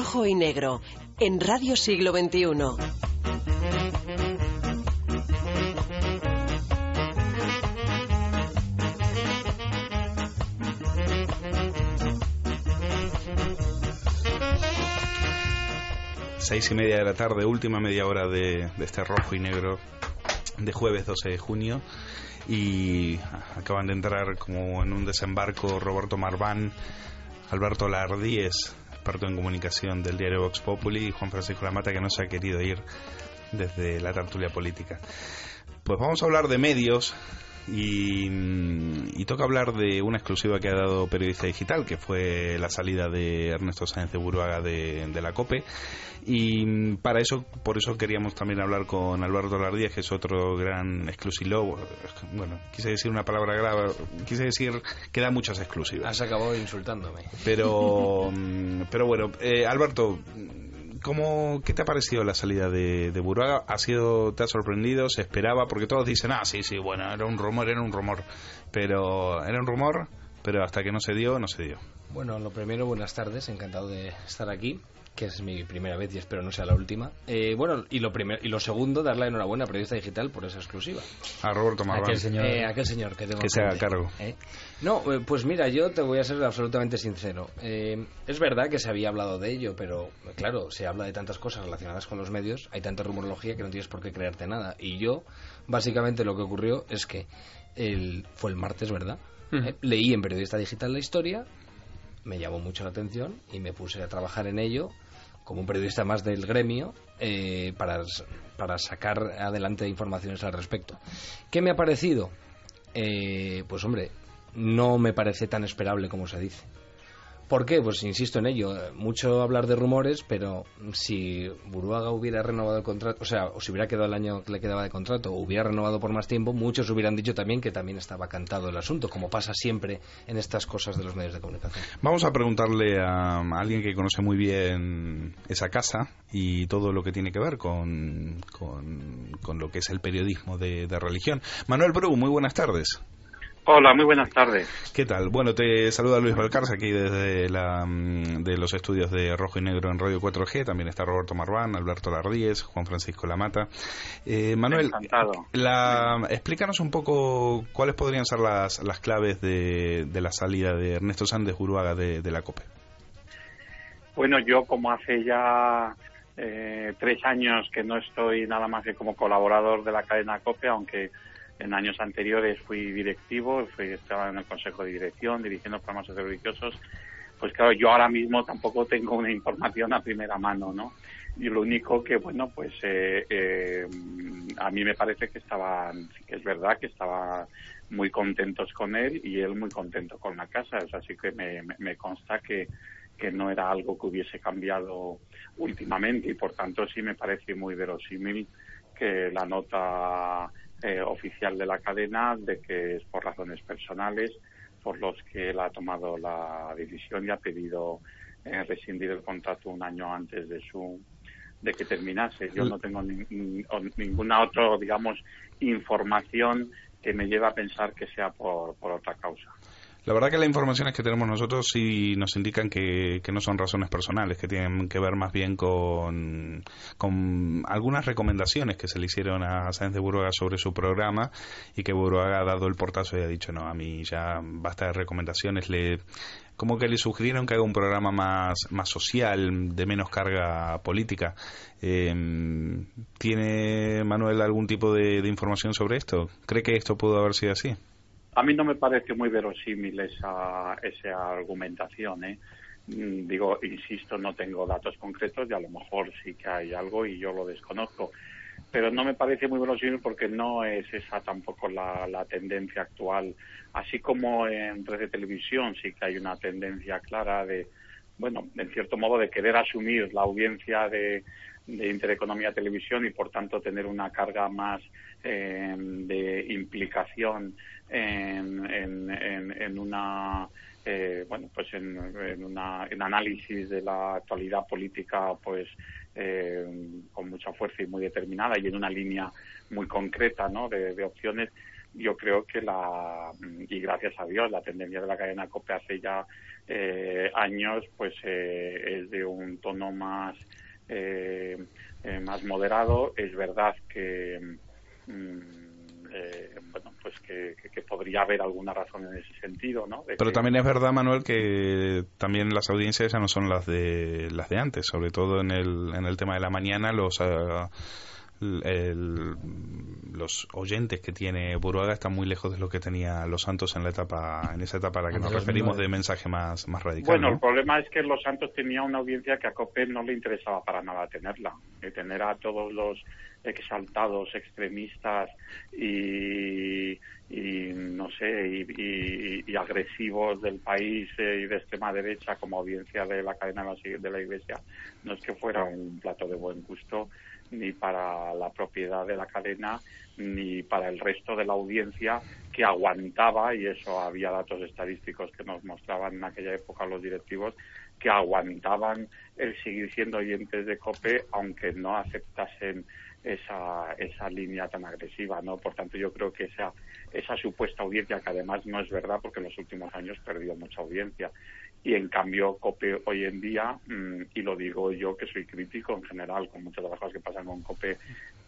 Rojo y Negro, en Radio Siglo XXI. Seis y media de la tarde, última media hora de este Rojo y Negro de jueves 12 de junio, y acaban de entrar como en un desembarco Roberto Marván, Alberto Lardíez, experto en comunicación del diario Vox Populi, y Juan Francisco Lamata, que no se ha querido ir desde la tertulia política. Pues vamos a hablar de medios. Y toca hablar de una exclusiva que ha dado Periodista Digital, que fue la salida de Ernesto Sáenz de Buruaga de la COPE, y por eso queríamos también hablar con Alberto Lardíez, que es otro gran exclusivo. Bueno, quise decir una palabra grave, quise decir que da muchas exclusivas. Has acabado insultándome. Pero bueno, Alberto, ¿qué te ha parecido la salida de Buruaga? ¿Te ha sorprendido? ¿Se esperaba? Porque todos dicen, sí, bueno, era un rumor, pero era un rumor, pero hasta que no se dio. Bueno, lo primero, buenas tardes, encantado de estar aquí, que es mi primera vez y espero no sea la última. Bueno, y lo segundo, darle la enhorabuena a Periodista Digital por esa exclusiva. A Roberto Marván. Aquel señor que tengo que se haga cargo. No, pues mira, yo te voy a ser absolutamente sincero. Es verdad que se había hablado de ello, pero claro, se habla de tantas cosas relacionadas con los medios, hay tanta rumorología que no tienes por qué creerte nada. Y yo, básicamente lo que ocurrió es que fue el martes, ¿verdad? Leí en Periodista Digital la historia, me llamó mucho la atención y me puse a trabajar en ello como un periodista más del gremio, para sacar adelante informaciones al respecto. ¿Qué me ha parecido? Pues hombre, no me parece tan esperable como se dice. ¿Por qué? Pues insisto en ello, mucho hablar de rumores, pero si Buruaga hubiera renovado el contrato, o si hubiera quedado el año que le quedaba de contrato, o hubiera renovado por más tiempo, muchos hubieran dicho también que también estaba cantado el asunto, como pasa siempre en estas cosas de los medios de comunicación. Vamos a preguntarle a alguien que conoce muy bien esa casa y todo lo que tiene que ver con lo que es el periodismo de religión. Manuel Bru, muy buenas tardes. Hola, muy buenas tardes. ¿Qué tal? Bueno, te saluda Luis Valcarce aquí desde de los estudios de Rojo y Negro en Radio 4G. También está Roberto Marván, Alberto Lardíez, Juan Francisco Lamata. Manuel, encantado. Explícanos un poco cuáles podrían ser las claves de la salida de Ernesto Sáenz de Buruaga de la COPE. Bueno, yo como hace ya 3 años que no estoy nada más que como colaborador de la cadena COPE, aunque en años anteriores fui directivo, estaba en el consejo de dirección, dirigiendo programas religiosos. Pues claro, yo ahora mismo tampoco tengo una información a primera mano, ¿no? Y lo único que, bueno, pues a mí me parece que es verdad que estaba muy contentos con él y él muy contento con la casa. Así que me consta que no era algo que hubiese cambiado últimamente, y por tanto sí me parece muy verosímil que la nota oficial de la cadena de que es por razones personales por los que él ha tomado la decisión y ha pedido rescindir el contrato un año antes de que terminase. Yo no tengo ninguna otra, digamos, información que me lleve a pensar que sea por otra causa. La verdad que las informaciones que tenemos nosotros sí nos indican que no son razones personales, que tienen que ver más bien con algunas recomendaciones que se le hicieron a Sáenz de Buruaga sobre su programa, y que Buruaga ha dado el portazo y ha dicho, no, a mí ya basta de recomendaciones. Como que le sugirieron que haga un programa más social, de menos carga política. ¿Tiene Manuel algún tipo de información sobre esto? ¿Cree que esto pudo haber sido así? A mí no me parece muy verosímil esa argumentación, Digo, insisto, no tengo datos concretos y a lo mejor sí que hay algo y yo lo desconozco. Pero no me parece muy verosímil porque no es esa tampoco la tendencia actual. Así como en redes de televisión sí que hay una tendencia clara de, bueno, en cierto modo de querer asumir la audiencia de Intereconomía Televisión y por tanto tener una carga más de implicación en una bueno, pues en análisis de la actualidad política, pues con mucha fuerza y muy determinada y en una línea muy concreta, ¿no?, de opciones. yo creo que y gracias a Dios, la tendencia de la cadena COPE hace ya años, pues es de un tono más moderado. Es verdad que bueno, pues que podría haber alguna razón en ese sentido, ¿no? Pero también es verdad, Manuel, que también las audiencias ya no son las de antes, sobre todo en el tema de la mañana. Los oyentes que tiene Buruaga están muy lejos de lo que tenía Los Santos en esa etapa a la que nos referimos, de mensaje más radical. Bueno, ¿no? El problema es que Los Santos tenía una audiencia que a COPE no le interesaba para nada tenerla, tener a todos los exaltados, extremistas y no sé, y agresivos del país y de extrema derecha como audiencia de la cadena de la Iglesia. No es que fuera un plato de buen gusto ni para la propiedad de la cadena ni para el resto de la audiencia, que aguantaba, y eso había datos estadísticos que nos mostraban en aquella época los directivos, que aguantaban el seguir siendo oyentes de COPE aunque no aceptasen esa línea tan agresiva, ¿no? Por tanto, yo creo que esa supuesta audiencia, que además no es verdad porque en los últimos años perdió mucha audiencia, y en cambio COPE hoy en día, y lo digo yo que soy crítico en general con muchas de las cosas que pasan con COPE,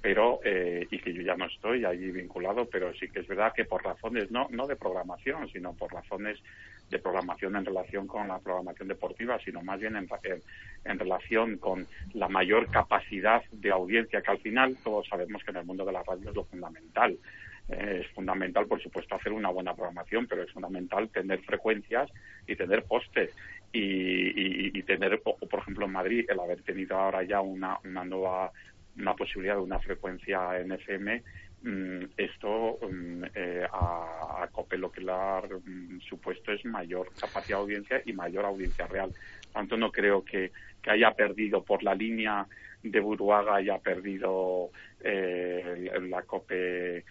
pero y que yo ya no estoy allí vinculado, pero sí que es verdad que por razones no de programación, sino por razones de programación en relación con la programación deportiva, sino más bien en relación con la mayor capacidad de audiencia, que al final todos sabemos que en el mundo de la radio es lo fundamental. Es fundamental, por supuesto, hacer una buena programación, pero es fundamental tener frecuencias y tener postes y tener, por ejemplo, en Madrid, el haber tenido ahora ya una posibilidad de una frecuencia en FM. Esto a COPE lo que le ha supuesto es mayor capacidad de audiencia y mayor audiencia real. Por tanto, no creo que haya perdido por la línea de Buruaga, haya perdido la COPE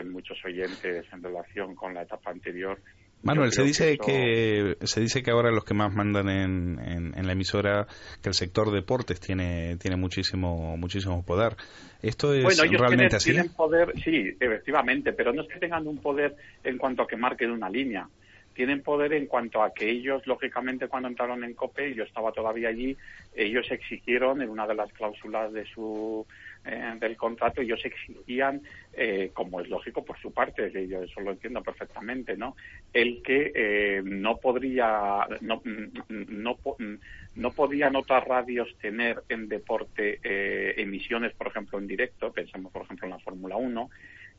muchos oyentes en relación con la etapa anterior. Manuel, se dice que ahora los que más mandan en la emisora, que el sector deportes tiene muchísimo poder. ¿Esto es ellos realmente así? Tienen poder, sí, efectivamente, pero no es que tengan un poder en cuanto a que marquen una línea. Tienen poder en cuanto a que ellos, lógicamente, cuando entraron en COPE, yo estaba todavía allí, ellos exigieron en una de las cláusulas de del contrato, ellos exigían, como es lógico por su parte, yo eso lo entiendo perfectamente, ¿no? El que no podían otras radios tener en deporte emisiones, por ejemplo, en directo, pensemos por ejemplo en la Fórmula 1,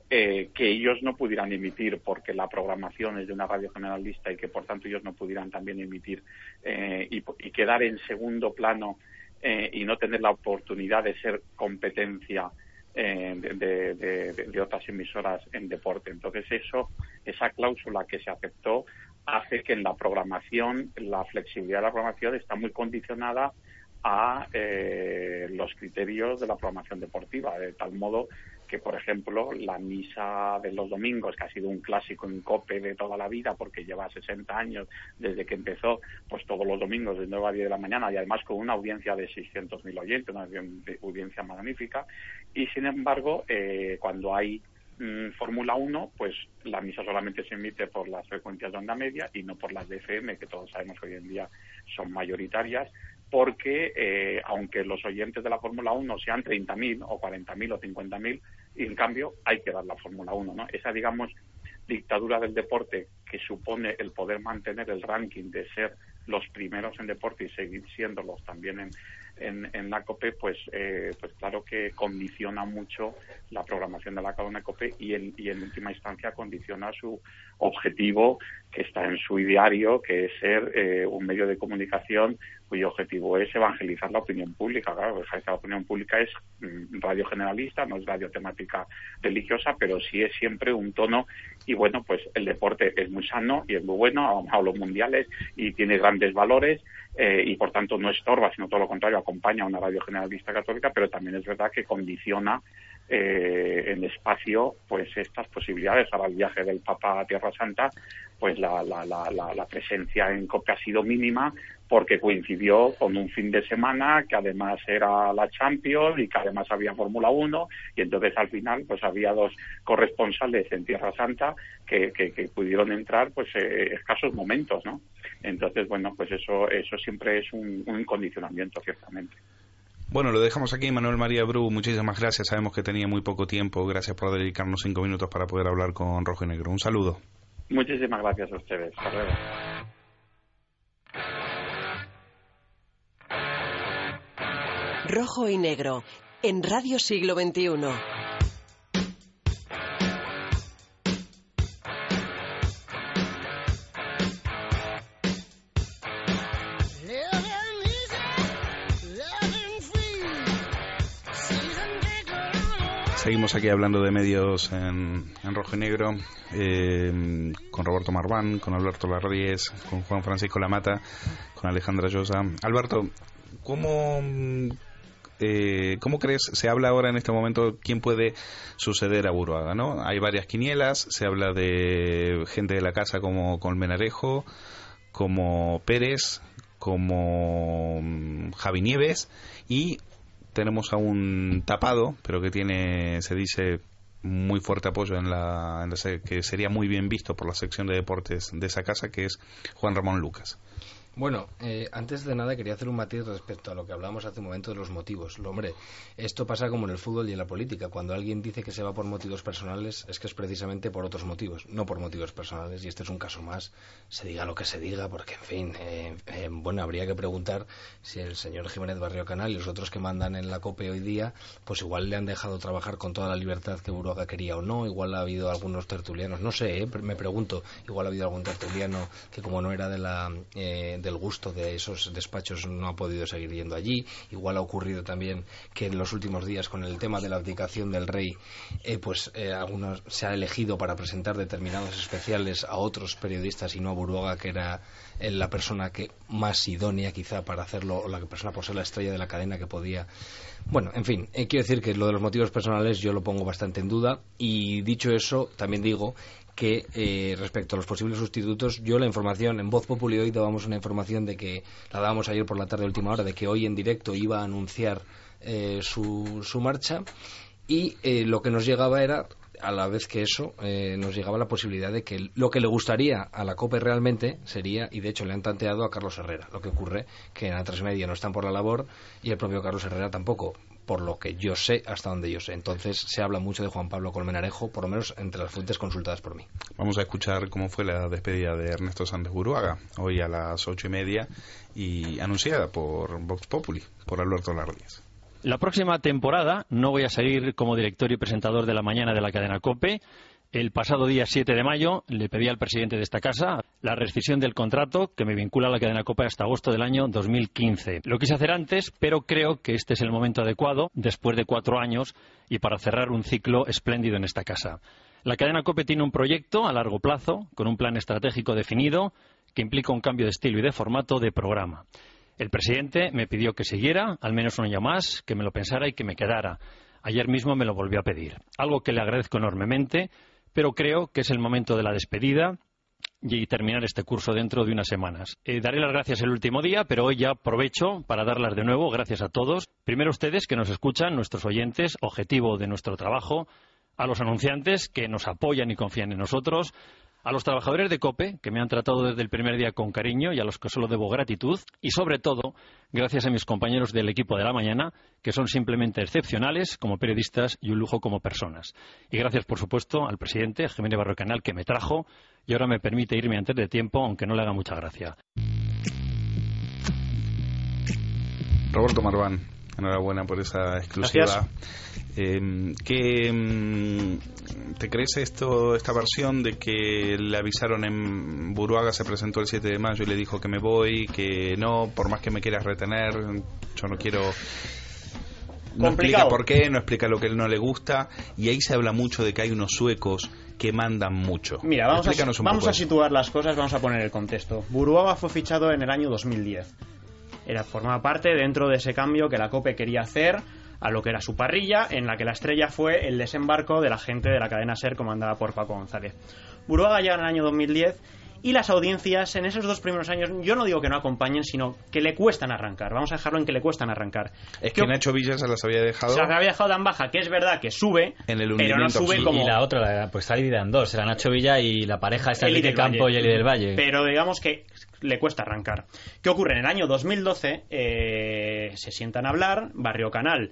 que ellos no pudieran emitir porque la programación es de una radio generalista y que por tanto ellos no pudieran también emitir y quedar en segundo plano y no tener la oportunidad de ser competencia de otras emisoras en deporte. Entonces esa cláusula que se aceptó hace que en la programación, la flexibilidad de la programación está muy condicionada a los criterios de la programación deportiva, de tal modo que, por ejemplo, la misa de los domingos, que ha sido un clásico en COPE de toda la vida, porque lleva 60 años desde que empezó, pues todos los domingos de 9 a 10 de la mañana, y además con una audiencia de 600.000 oyentes, una audiencia magnífica, y sin embargo, cuando hay Fórmula 1, pues la misa solamente se emite por las frecuencias de onda media y no por las de FM, que todos sabemos que hoy en día son mayoritarias, porque aunque los oyentes de la Fórmula 1 sean 30.000 o 40.000 o 50.000, y en cambio hay que dar la Fórmula 1, ¿no? Esa, digamos, dictadura del deporte que supone el poder mantener el ranking de ser los primeros en deporte y seguir siéndolos también en la COPE, pues claro que condiciona mucho la programación de la cadena COPE y en última instancia condiciona su objetivo, que está en su ideario, que es ser un medio de comunicación cuyo objetivo es evangelizar la opinión pública. Claro, la opinión pública es radio generalista, no es radio temática religiosa, pero sí es siempre un tono, y bueno, pues el deporte es muy sano y es muy bueno, a los mundiales, y tiene grandes valores, y por tanto no estorba, sino todo lo contrario, acompaña a una radio generalista católica, pero también es verdad que condiciona en espacio pues estas posibilidades. Ahora el viaje del Papa a Tierra Santa pues la presencia en COPE ha sido mínima, porque coincidió con un fin de semana que además era la Champions y que además había Fórmula 1, y entonces al final pues había 2 corresponsales en Tierra Santa que pudieron entrar pues escasos momentos, ¿no? Entonces, bueno, pues eso siempre es un condicionamiento, ciertamente. Bueno, lo dejamos aquí. Manuel María Bru, muchísimas gracias. Sabemos que tenía muy poco tiempo. Gracias por dedicarnos 5 minutos para poder hablar con Rojo y Negro. Un saludo. Muchísimas gracias a ustedes. Hasta luego. Rojo y Negro, en Radio Siglo XXI. Seguimos aquí hablando de medios en Rojo y Negro, con Roberto Marván, con Alberto Larries, con Juan Francisco Lamata, con Alejandra Llosa. Alberto, ¿cómo crees, se habla ahora en este momento, quién puede suceder a Buruaga, ¿no? Hay varias quinielas, se habla de gente de la casa como Colmenarejo, como Pérez, como Javi Nieves, y tenemos a un tapado, pero que tiene, se dice, muy fuerte apoyo que sería muy bien visto por la sección de deportes de esa casa, que es Juan Ramón Lucas. Bueno, antes de nada quería hacer un matiz respecto a lo que hablábamos hace un momento de los motivos. Hombre, esto pasa como en el fútbol y en la política. Cuando alguien dice que se va por motivos personales, es que es precisamente por otros motivos, no por motivos personales. Y este es un caso más, se diga lo que se diga, porque, en fin, bueno, habría que preguntar si el señor Jiménez Barrio Canal y los otros que mandan en la COPE hoy día, pues igual le han dejado trabajar con toda la libertad que Buruaga quería o no. Igual ha habido algunos tertulianos, no sé, me pregunto, igual ha habido algún tertuliano que, como no era del gusto de esos despachos, no ha podido seguir yendo allí. Igual ha ocurrido también que en los últimos días, con el tema de la abdicación del rey, algunos se ha elegido para presentar determinados especiales a otros periodistas y no a Buruaga, que era la persona que más idónea quizá para hacerlo, o la persona por ser la estrella de la cadena que podía. Bueno, en fin, quiero decir que lo de los motivos personales yo lo pongo bastante en duda, y dicho eso, también digo que respecto a los posibles sustitutos, yo la información en Voz Populi hoy dábamos una información de que la dábamos ayer por la tarde, última hora, de que hoy en directo iba a anunciar su marcha, y lo que nos llegaba era, a la vez que eso, nos llegaba la posibilidad de que lo que le gustaría a la COPE realmente sería, y de hecho le han tanteado a Carlos Herrera. Lo que ocurre que en A3 Media no están por la labor, y el propio Carlos Herrera tampoco, por lo que yo sé, hasta donde yo sé. Entonces se habla mucho de Juan Pablo Colmenarejo, por lo menos entre las fuentes consultadas por mí. Vamos a escuchar cómo fue la despedida de Ernesto Sández Buruaga, hoy a las 8:30, y anunciada por Vox Populi, por Alberto Larries. La próxima temporada no voy a seguir como director y presentador de la mañana de la cadena COPE. El pasado día 7 de mayo le pedí al presidente de esta casa la rescisión del contrato que me vincula a la cadena COPE hasta agosto del año 2015. Lo quise hacer antes, pero creo que este es el momento adecuado, después de 4 años, y para cerrar un ciclo espléndido en esta casa. La cadena COPE tiene un proyecto a largo plazo, con un plan estratégico definido, que implica un cambio de estilo y de formato de programa. El presidente me pidió que siguiera, al menos un año más, que me lo pensara y que me quedara. Ayer mismo me lo volvió a pedir, algo que le agradezco enormemente, pero creo que es el momento de la despedida y terminar este curso dentro de unas semanas. Daré las gracias el último día, pero hoy ya aprovecho para darlas de nuevo. Gracias a todos. Primero a ustedes que nos escuchan, nuestros oyentes, objetivo de nuestro trabajo, a los anunciantes que nos apoyan y confían en nosotros, a los trabajadores de COPE, que me han tratado desde el primer día con cariño y a los que solo debo gratitud, y sobre todo, gracias a mis compañeros del equipo de la mañana, que son simplemente excepcionales como periodistas y un lujo como personas. Y gracias, por supuesto, al presidente Jiménez Barrio Canal, que me trajo y ahora me permite irme antes de tiempo, aunque no le haga mucha gracia. Roberto Marván, enhorabuena por esa exclusiva. Gracias. ¿Te crees esta versión de que le avisaron en Buruaga, se presentó el 7 de mayo y le dijo que me voy, que no, por más que me quieras retener, yo no quiero? No explica por qué, no explica lo que él no le gusta, y ahí se habla mucho de que hay unos suecos que mandan mucho. Mira, vamos a situar las cosas, vamos a poner el contexto. Buruaga fue fichado en el año 2010. Formaba parte dentro de ese cambio que la COPE quería hacer a lo que era su parrilla, en la que la estrella fue el desembarco de la gente de la cadena SER comandada por Paco González. Buruaga llega en el año 2010 Y las audiencias en esos 2 primeros años, yo no digo que no acompañen, sino que le cuestan arrancar. Vamos a dejarlo en que le cuestan arrancar. Es que Nacho Villa se las había dejado. Se las había dejado tan baja que es verdad que sube, en el pero no sube absoluto. como... Y la otra, pues está dividida en 2. Era Nacho Villa y la pareja está Eli Enrique del Campo Valle. y Eli del Valle. Pero digamos que le cuesta arrancar. ¿Qué ocurre? En el año 2012 se sientan a hablar, Barrio Canal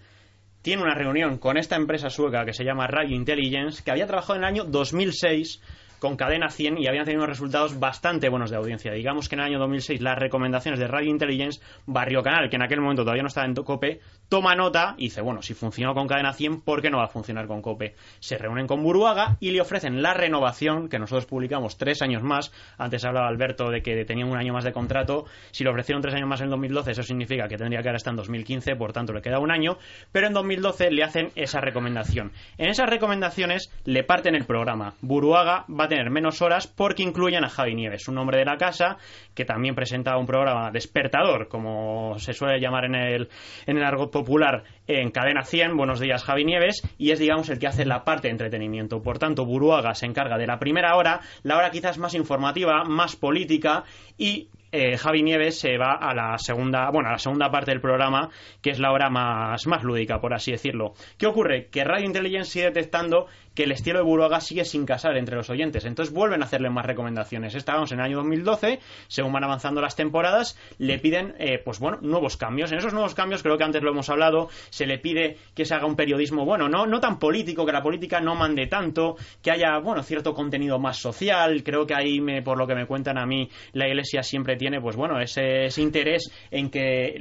tiene una reunión con esta empresa sueca que se llama Radio Intelligence, que había trabajado en el año 2006 con Cadena 100 y habían tenido unos resultados bastante buenos de audiencia. Digamos que en el año 2006 las recomendaciones de Radio Intelligence, Barrio Canal, que en aquel momento todavía no estaba en COPE, toma nota y dice, bueno, si funcionó con Cadena 100, ¿por qué no va a funcionar con COPE? Se reúnen con Buruaga y le ofrecen la renovación, que nosotros publicamos 3 años más. Antes hablaba Alberto de que tenían un año más de contrato. Si le ofrecieron 3 años más en 2012, eso significa que tendría que ahora estar en 2015, por tanto le queda un año, pero en 2012 le hacen esa recomendación. En esas recomendaciones le parten el programa. Buruaga va a tener menos horas porque incluyen a Javi Nieves, un hombre de la casa que también presentaba un programa despertador, como se suele llamar en el argot popular, en Cadena 100, Buenos días Javi Nieves, y es, digamos, el que hace la parte de entretenimiento. Por tanto, Buruaga se encarga de la primera hora, la hora quizás más informativa, más política, y Javi Nieves se va a la segunda parte del programa, que es la hora más lúdica, por así decirlo. ¿Qué ocurre? Que Radio Intelligence sigue detectando que el estilo de Buruaga sigue sin casar entre los oyentes, entonces vuelven a hacerle más recomendaciones. Estábamos en el año 2012, según van avanzando las temporadas, le piden nuevos cambios. En esos nuevos cambios, creo que antes lo hemos hablado, se le pide que se haga un periodismo no tan político, que la política no mande tanto, que haya cierto contenido más social. Creo que ahí, por lo que me cuentan a mí, la Iglesia siempre tiene ese interés en que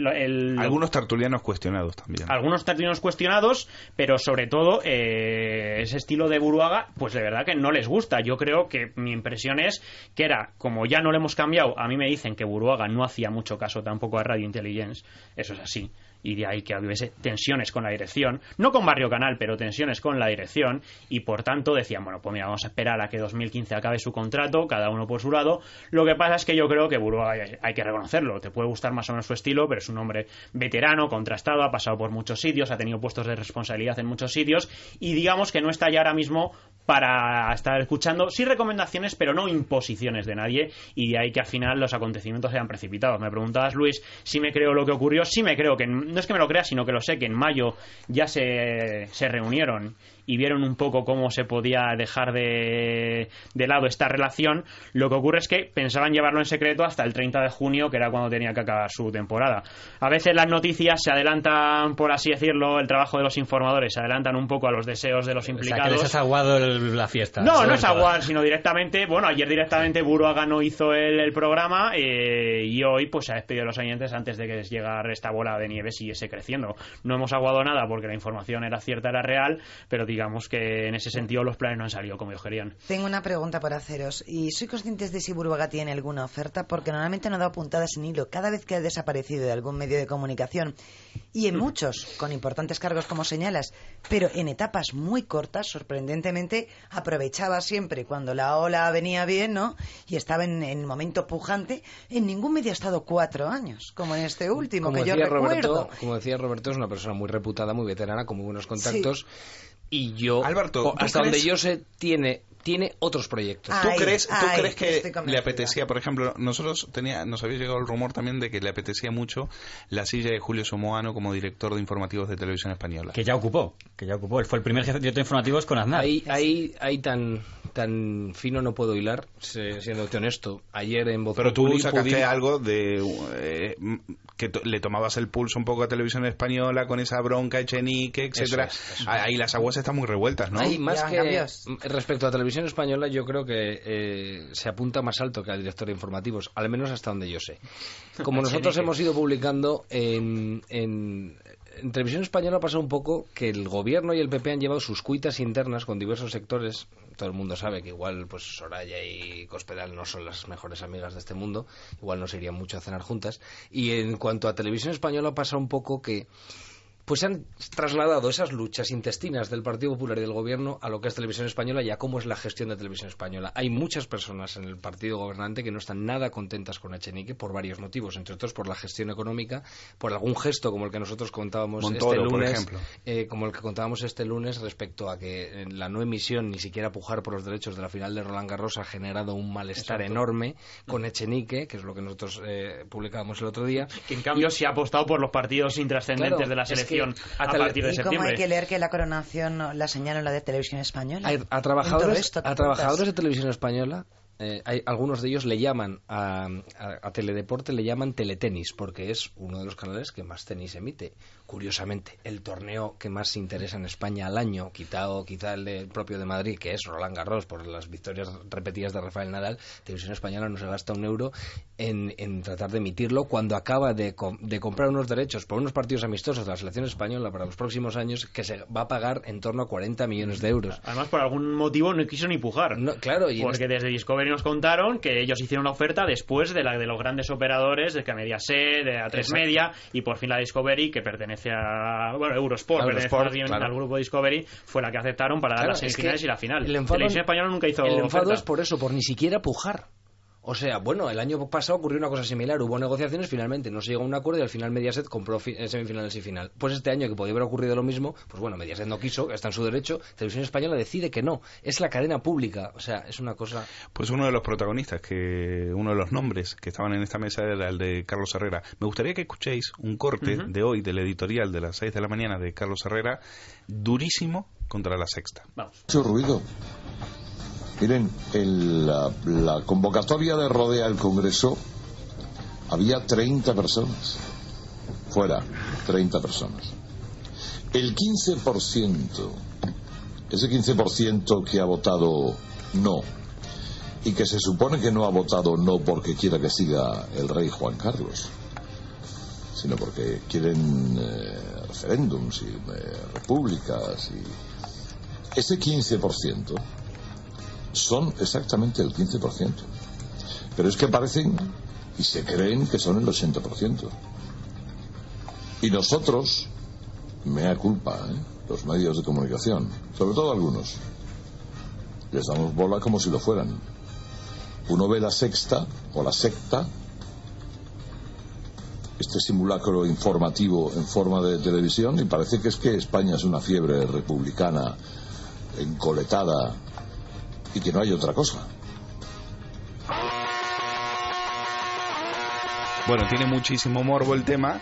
algunos tertulianos cuestionados también. Algunos tertulianos cuestionados, pero sobre todo ese estilo de Buruaga, pues de verdad que no les gusta. Yo creo que mi impresión es que era, como ya no le hemos cambiado, a mí me dicen que Buruaga no hacía mucho caso tampoco a Radio Intelligence, eso es así, y de ahí que hubiese tensiones con la dirección, no con Barrio Canal, pero tensiones con la dirección, y por tanto decían, bueno, pues mira, vamos a esperar a que 2015 acabe su contrato, cada uno por su lado. Lo que pasa es que yo creo que Buruaga, hay que reconocerlo, te puede gustar más o menos su estilo, pero es un hombre veterano, contrastado, ha pasado por muchos sitios, ha tenido puestos de responsabilidad en muchos sitios, y digamos que no está ya ahora mismo para estar escuchando, sí recomendaciones, pero no imposiciones de nadie, y de ahí que al final los acontecimientos sean precipitados. Me preguntabas, Luis, si me creo lo que ocurrió. Sí me creo, que no es que me lo crea, sino que lo sé, que en mayo ya se reunieron y vieron un poco cómo se podía dejar de lado esta relación. Lo que ocurre es que pensaban llevarlo en secreto hasta el 30 de junio, que era cuando tenía que acabar su temporada. A veces las noticias se adelantan, por así decirlo, el trabajo de los informadores, se adelantan un poco a los deseos de los implicados. O sea, que les has aguado la fiesta. No es aguar, sino directamente, ayer directamente Buruaga no hizo el programa, y hoy pues se ha despedido de los oyentes antes de que llegara esta bola de nieve, siguiese creciendo. No hemos aguado nada porque la información era cierta, era real, pero digamos que en ese sentido los planes no han salido como ellos querían. Tengo una pregunta para haceros. ¿Y soy conscientes de si Buruaga tiene alguna oferta? Porque normalmente no ha dado puntadas en hilo cada vez que ha desaparecido de algún medio de comunicación, y en muchos con importantes cargos, como señalas, pero en etapas muy cortas. Sorprendentemente aprovechaba siempre cuando la ola venía bien, ¿no? Y estaba en el momento pujante. En ningún medio ha estado 4 años, como en este último, que yo recuerdo. Como decía Roberto, es una persona muy reputada, muy veterana, con muy buenos contactos. Sí. Y yo, Alberto, hasta donde yo sé, tiene otros proyectos. ¿Tú crees que le apetecía, por ejemplo, nos había llegado el rumor también de que le apetecía mucho la silla de Julio Somoano como director de informativos de Televisión Española? Que ya ocupó. Él fue el primer jefe de director de informativos con Aznar. Ahí tan fino no puedo hilar, siéndote honesto. Ayer en Voz Pero tú Populi sacaste algo de que le tomabas el pulso un poco a Televisión Española con esa bronca Echenique, etcétera. Eso. Ahí las aguas están muy revueltas, ¿no? Hay más que respecto a Televisión Española, yo creo que se apunta más alto que al director de informativos, al menos hasta donde yo sé. Como nosotros hemos ido publicando en Televisión Española, ha pasado un poco que el gobierno y el PP han llevado sus cuitas internas con diversos sectores. Todo el mundo sabe que igual pues Soraya y Cospedal no son las mejores amigas de este mundo, igual no se irían mucho a cenar juntas. Y en cuanto a Televisión Española, pasa un poco que pues han trasladado esas luchas intestinas del Partido Popular y del Gobierno a lo que es Televisión Española y a cómo es la gestión de Televisión Española. Hay muchas personas en el partido gobernante que no están nada contentas con Echenique por varios motivos, entre otros por la gestión económica, por algún gesto como el que nosotros contábamos Montoro, este lunes, por como el que contábamos este lunes respecto a que la no emisión, ni siquiera pujar por los derechos de la final de Roland Garros ha generado un malestar enorme con Echenique, que es lo que nosotros publicábamos el otro día. Que en cambio se ha apostado por los partidos intrascendentes de la selección a partir de septiembre. ¿Y cómo hay que leer que la coronación la señalan la de Televisión Española? A trabajadores de Televisión Española, algunos de ellos le llaman a Teledeporte, le llaman teletenis, porque es uno de los canales que más tenis emite. Curiosamente, el torneo que más se interesa en España al año, quizá el propio de Madrid, que es Roland Garros, por las victorias repetidas de Rafael Nadal, Televisión Española no se gasta un euro en tratar de emitirlo cuando acaba de comprar unos derechos por unos partidos amistosos de la selección española para los próximos años, que se va a pagar en torno a 40 millones de euros. Además, por algún motivo no quiso ni pujar. No, claro, porque desde Discovery nos contaron que ellos hicieron una oferta después de la de los grandes operadores, de que Mediaset, de A3 Media, y por fin la Discovery, que pertenece a Eurosport, pertenece más bien al grupo Discovery, fue la que aceptaron para dar las semifinales y la final. Televisión Española nunca hizo el enfado oferta. Es por eso, por ni siquiera pujar. O sea, bueno, el año pasado ocurrió una cosa similar, hubo negociaciones, finalmente no se llegó a un acuerdo y al final Mediaset compró semifinales y final. Pues este año, que podía haber ocurrido lo mismo, pues bueno, Mediaset no quiso, está en su derecho, Televisión Española decide que no, es la cadena pública, o sea, es una cosa... Pues uno de los protagonistas, uno de los nombres que estaban en esta mesa era el de Carlos Herrera. Me gustaría que escuchéis un corte de hoy del editorial de las 6 de la mañana de Carlos Herrera, durísimo contra La Sexta. Vamos. Mucho ruido. Miren, en la convocatoria de Rodea al Congreso había 30 personas. Fuera, 30 personas. El 15%, ese 15% que ha votado no, y que se supone que no ha votado no porque quiera que siga el rey Juan Carlos, sino porque quieren referéndums y repúblicas. Y ese 15% son exactamente el 15%. Pero es que parecen y se creen que son el 80%. Y nosotros, mea culpa, los medios de comunicación, sobre todo algunos, les damos bola como si lo fueran. Uno ve La Sexta o La Secta, este simulacro informativo en forma de televisión, y parece que es que España es una fiebre republicana encoletada y que no hay otra cosa. Bueno, tiene muchísimo morbo el tema,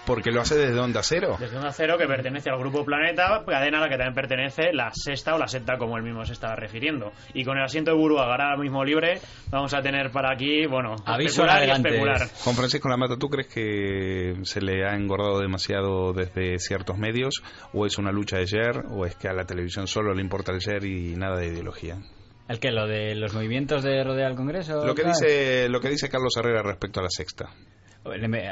porque lo hace desde Onda Cero. Desde Onda Cero, que pertenece al Grupo Planeta, cadena a la que también pertenece La Sexta o La Secta, como él mismo se estaba refiriendo. Y con el asiento de Buruaga ahora mismo libre, vamos a tener para aquí, bueno, aviso especular. Juan Francisco Lamata, ¿tú crees que se le ha engordado demasiado desde ciertos medios? ¿O es una lucha de share? ¿O es que a la televisión solo le importa el share y nada de ideología? ¿El qué? ¿Lo de los movimientos de Rodea al Congreso? Lo que dice Carlos Herrera respecto a La Sexta.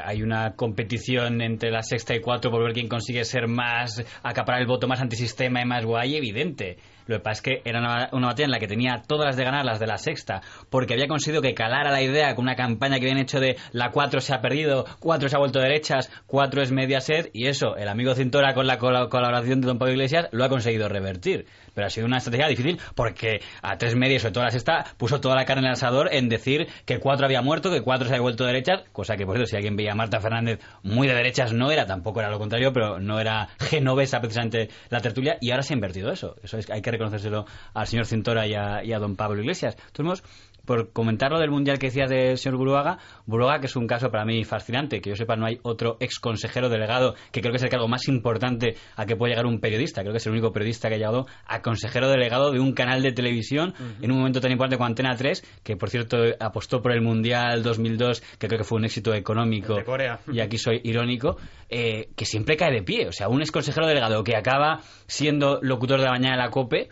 Hay una competición entre La Sexta y Cuatro por ver quién consigue ser más, acaparar el voto más antisistema y más guay, evidente. Lo que pasa es que era una batalla en la que tenía todas las de ganar las de La Sexta, porque había conseguido que calara la idea con una campaña que habían hecho de la 4 se ha perdido, 4 se ha vuelto derechas, 4 es Mediaset, y eso, el amigo Cintora con la colaboración de don Pablo Iglesias lo ha conseguido revertir. Pero ha sido una estrategia difícil porque A3 Media y sobre todo La Sexta puso toda la carne en el asador en decir que 4 había muerto, que 4 se había vuelto derechas, cosa que por cierto si alguien veía a Marta Fernández muy de derechas no era, tampoco era lo contrario, pero no era genovesa precisamente la tertulia, y ahora se ha invertido eso es, hay que reconocérselo al señor Cintora y a don Pablo Iglesias. Entonces, por comentar lo del mundial que decías del señor Buruaga, que es un caso para mí fascinante, que yo sepa no hay otro ex consejero delegado, que creo que es el cargo más importante a que puede llegar un periodista, creo que es el único periodista que ha llegado a consejero delegado de un canal de televisión en un momento tan importante como Antena 3, que por cierto apostó por el mundial 2002, que creo que fue un éxito económico, de Corea. Y aquí soy irónico, que siempre cae de pie, o sea, un ex consejero delegado que acaba siendo locutor de la mañana de la COPE.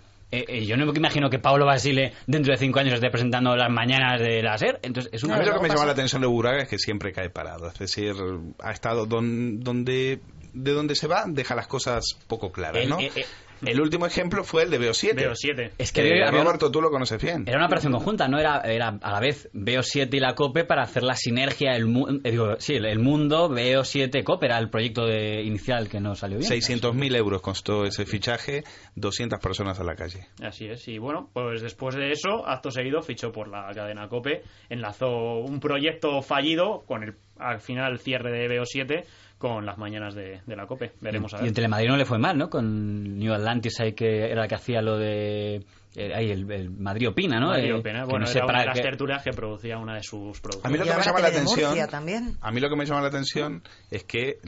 Yo no me imagino que Pablo Basile dentro de 5 años esté presentando las mañanas de la SER. Entonces, es a mí lo que me llama la atención de Buruaga es que siempre cae parado. Es decir, ha estado donde de donde se va deja las cosas poco claras, ¿no? El último ejemplo fue el de BO7. Es que Roberto, tú lo conoces bien. Era una operación conjunta, ¿no? Era a la vez BO7 y la COPE para hacer la sinergia, el mundo, BO7 COPE era el proyecto inicial que no salió bien. 600.000 euros costó ese fichaje, 200 personas a la calle. Así es, y bueno, pues después de eso, acto seguido fichó por la cadena COPE, enlazó un proyecto fallido con al final cierre de BO7 con las mañanas de la COPE. Veremos a ver. Y en Telemadrid no le fue mal, ¿no? Con New Atlantis ahí, que era el que hacía lo de... el Madrid Opina, ¿no? Madrid Opina, bueno, no era una de las tertulias que producía una de sus producciones. A mí lo que me llama la atención... también. A mí lo que me llama la atención es que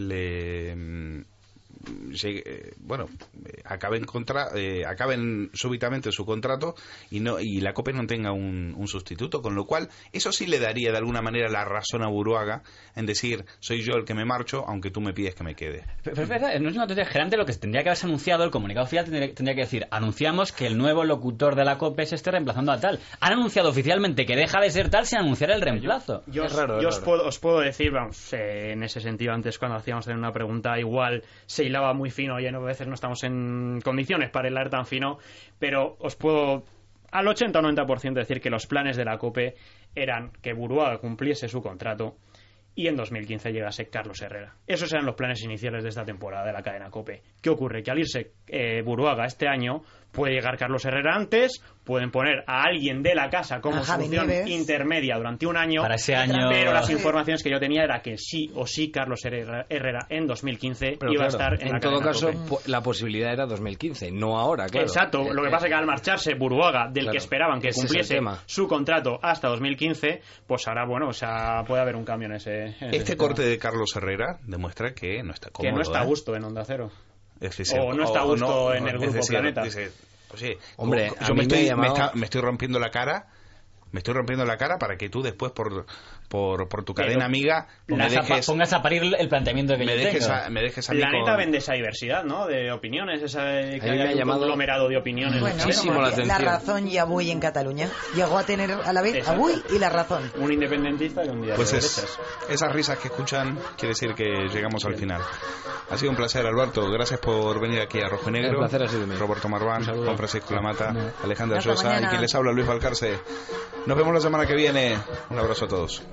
acaben súbitamente su contrato y la COPE no tenga un sustituto, con lo cual eso sí le daría de alguna manera la razón a Buruaga en decir, soy yo el que me marcho aunque tú me pides que me quede. Pero es verdad, no es una tontería. Gerente, lo que tendría que haberse anunciado, el comunicado oficial tendría que decir, anunciamos que el nuevo locutor de la COPE es reemplazando a tal. Han anunciado oficialmente que deja de ser tal sin anunciar el reemplazo. Yo os puedo decir, vamos, en ese sentido, antes cuando hacíamos una pregunta, igual se hilaba muy fino y a veces no estamos en condiciones para hilar tan fino, pero os puedo al 80 o 90% decir que los planes de la COPE eran que Buruaga cumpliese su contrato y en 2015 llegase Carlos Herrera. Esos eran los planes iniciales de esta temporada de la cadena COPE. ¿Qué ocurre? Que al irse Buruaga este año, puede llegar Carlos Herrera antes, pueden poner a alguien de la casa como solución intermedia durante un año, para ese año... pero las informaciones que yo tenía era que sí o sí Carlos Herrera en 2015 iba a estar en la todo caso COPE. La posibilidad era 2015, no ahora, claro. Exacto, lo que pasa es que al marcharse Buruaga, del que esperaban que cumpliese su contrato hasta 2015, pues ahora, bueno, o sea, puede haber un cambio en ese este corte de Carlos Herrera demuestra que no está cómodo, que no está a gusto en Onda Cero. Es decir, o no está a gusto en el grupo Planeta. Hombre, yo me estoy rompiendo la cara. Me estoy rompiendo la cara para que tú después por tu cadena amiga pongas a parir el planteamiento que me dejes a mí. Planeta vende esa diversidad, ¿no? De opiniones, que haya un conglomerado de opiniones. Bueno, muchísimo la razón y Avui en Cataluña. Llegó a tener a la vez Avui y la razón. Un independentista y un día pues de derechas. Esas risas que escuchan quiere decir que llegamos al final. Ha sido un placer, Alberto. Gracias por venir aquí a Rojo y Negro. El placer ha sido mío. Roberto Marván, Juan Francisco Lamata, Alejandra Sosa y quien les habla, Luis Valcarce. Nos vemos la semana que viene. Un abrazo a todos.